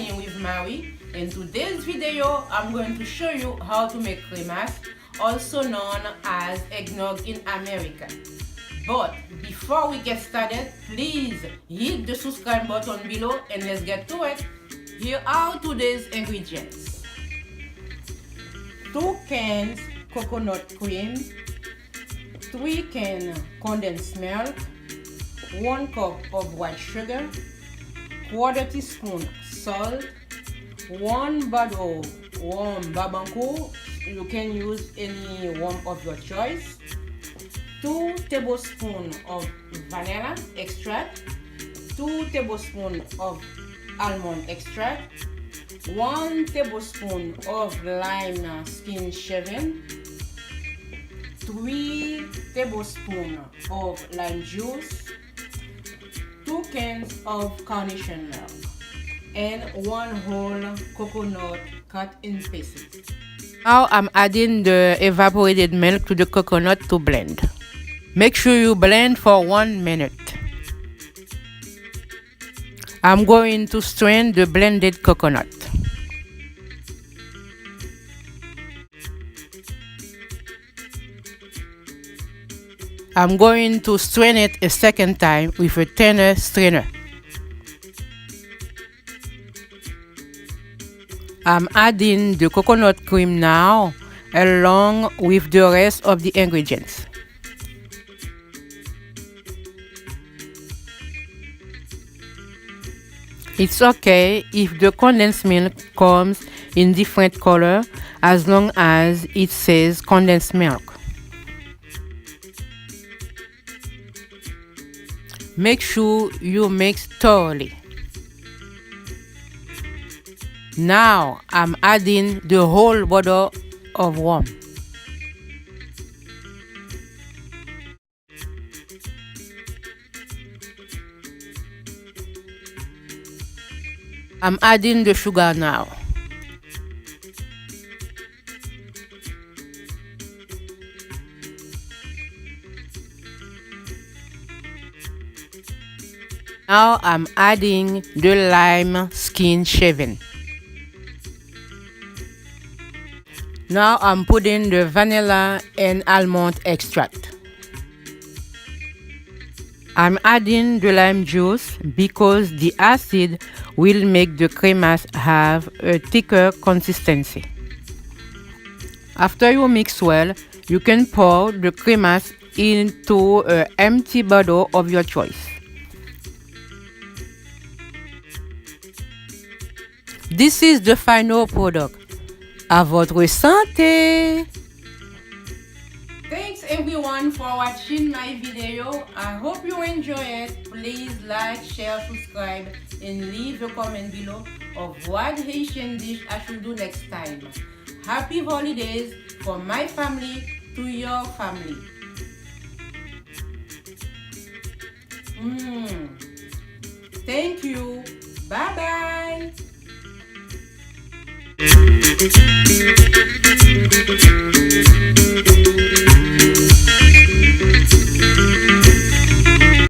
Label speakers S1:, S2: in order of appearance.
S1: Journey with Mary. In today's video, I'm going to show you how to make KREMAS, also known as eggnog in America. But before we get started, please hit the subscribe button below and let's get to it. Here are today's ingredients. 2 cans coconut cream, 3 cans condensed milk, 1 cup of white sugar, 1/4 teaspoon salt, 1 bottle warm barbancourt, you can use any warm of your choice, 2 tablespoons of vanilla extract, 2 tablespoons of almond extract, 1 tablespoon of lime skin shaving, 3 tablespoons of lime juice, 2 cans of carnation milk, and 1 whole coconut cut in pieces. Now I'm adding the evaporated milk to the coconut to blend. Make sure you blend for 1 minute. I'm going to strain the blended coconut. I'm going to strain it a second time with a thinner strainer. I'm adding the coconut cream now, along with the rest of the ingredients. It's okay if the condensed milk comes in different color as long as it says condensed milk. Make sure you mix thoroughly. Now I'm adding the whole bottle of rum. I'm adding the sugar now. Now I'm adding the lime skin shaving. Now I'm putting the vanilla and almond extract. I'm adding the lime juice because the acid will make the KREMAS have a thicker consistency. After you mix well, you can pour the KREMAS into an empty bottle of your choice. This is the final product. À votre santé! Thanks everyone for watching my video. I hope you enjoy it. Please like, share, subscribe, and leave a comment below of what Haitian dish I should do next time. Happy holidays from my family to your family. Thank you. Bye bye.